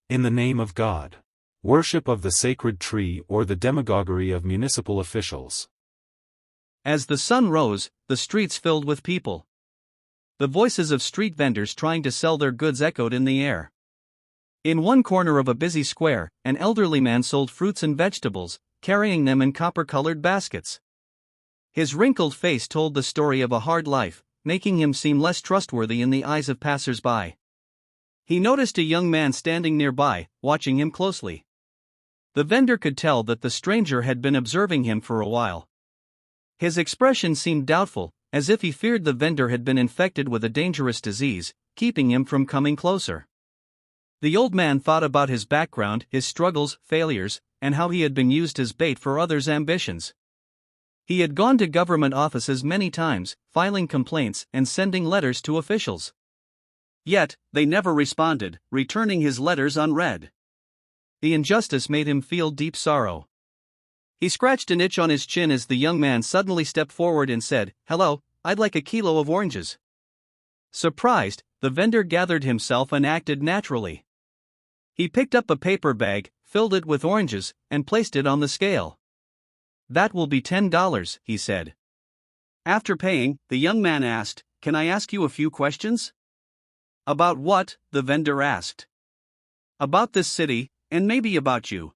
In the name of God. Worship of the sacred tree or the demagoguery of municipal officials. As the sun rose, the streets filled with people. The voices of street vendors trying to sell their goods echoed in the air. In one corner of a busy square, an elderly man sold fruits and vegetables, carrying them in copper-colored baskets. His wrinkled face told the story of a hard life, making him seem less trustworthy in the eyes of passers-by. He noticed a young man standing nearby, watching him closely. The vendor could tell that the stranger had been observing him for a while. His expression seemed doubtful, as if he feared the vendor had been infected with a dangerous disease, keeping him from coming closer. The old man thought about his background, his struggles, failures, and how he had been used as bait for others' ambitions. He had gone to government offices many times, filing complaints and sending letters to officials. Yet, they never responded, returning his letters unread. The injustice made him feel deep sorrow. He scratched an itch on his chin as the young man suddenly stepped forward and said, "Hello, I'd like a kilo of oranges." Surprised, the vendor gathered himself and acted naturally. He picked up a paper bag, filled it with oranges, and placed it on the scale. "That will be $10, he said. After paying, the young man asked, "Can I ask you a few questions?" "About what?" the vendor asked. "About this city, and maybe about you."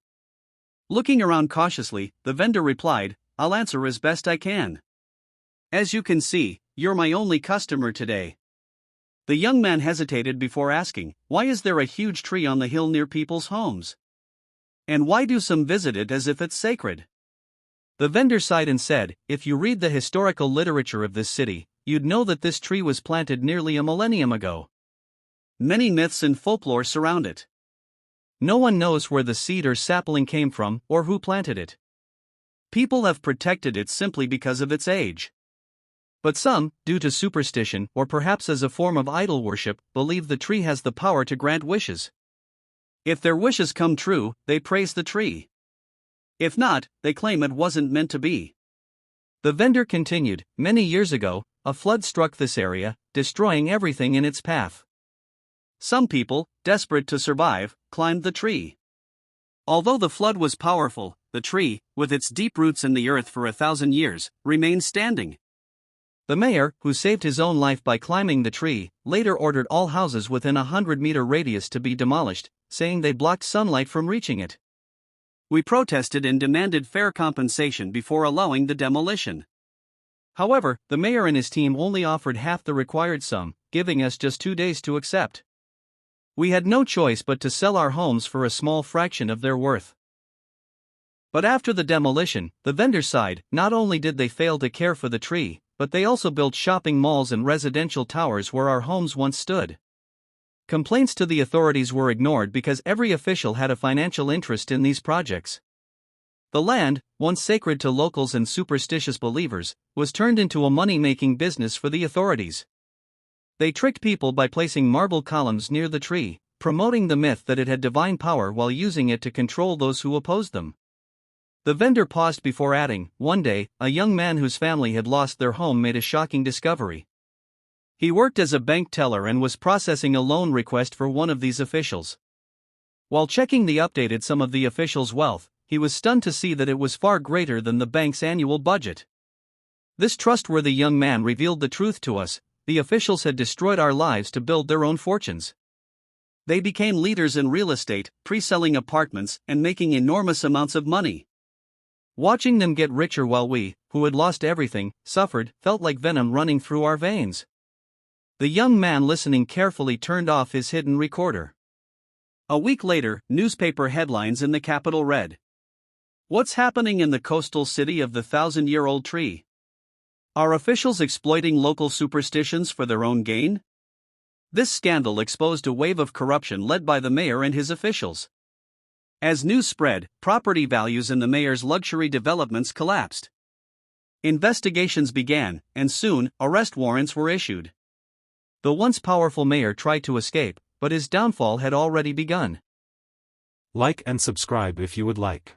Looking around cautiously, the vendor replied, "I'll answer as best I can. As you can see, you're my only customer today." The young man hesitated before asking, "Why is there a huge tree on the hill near people's homes? And why do some visit it as if it's sacred?" The vendor sighed and said, "If you read the historical literature of this city, you'd know that this tree was planted nearly a millennium ago. Many myths and folklore surround it. No one knows where the seed or sapling came from or who planted it. People have protected it simply because of its age. But some, due to superstition or perhaps as a form of idol worship, believe the tree has the power to grant wishes. If their wishes come true, they praise the tree. If not, they claim it wasn't meant to be." The vendor continued, "Many years ago, a flood struck this area, destroying everything in its path. Some people, desperate to survive, climbed the tree. Although the flood was powerful, the tree, with its deep roots in the earth for 1,000 years, remained standing. The mayor, who saved his own life by climbing the tree, later ordered all houses within a 100-meter radius to be demolished, saying they blocked sunlight from reaching it. We protested and demanded fair compensation before allowing the demolition. However, the mayor and his team only offered half the required sum, giving us just 2 days to accept. We had no choice but to sell our homes for a small fraction of their worth." But after the demolition, the vendors sighed. Not only did they fail to care for the tree, but they also built shopping malls and residential towers where our homes once stood. Complaints to the authorities were ignored because every official had a financial interest in these projects. The land, once sacred to locals and superstitious believers, was turned into a money-making business for the authorities. They tricked people by placing marble columns near the tree, promoting the myth that it had divine power while using it to control those who opposed them. The vendor paused before adding, "One day, a young man whose family had lost their home made a shocking discovery. He worked as a bank teller and was processing a loan request for one of these officials. While checking the updated sum of the official's wealth, he was stunned to see that it was far greater than the bank's annual budget. This trustworthy young man revealed the truth to us: the officials had destroyed our lives to build their own fortunes. They became leaders in real estate, pre-selling apartments and making enormous amounts of money. Watching them get richer while we, who had lost everything, suffered, felt like venom running through our veins." The young man listening carefully turned off his hidden recorder. A week later, newspaper headlines in the capital read, "What's happening in the coastal city of the 1,000-year-old tree? Are officials exploiting local superstitions for their own gain?" This scandal exposed a wave of corruption led by the mayor and his officials. As news spread, property values in the mayor's luxury developments collapsed. Investigations began, and soon, arrest warrants were issued. The once powerful mayor tried to escape, but his downfall had already begun. Like and subscribe if you would like.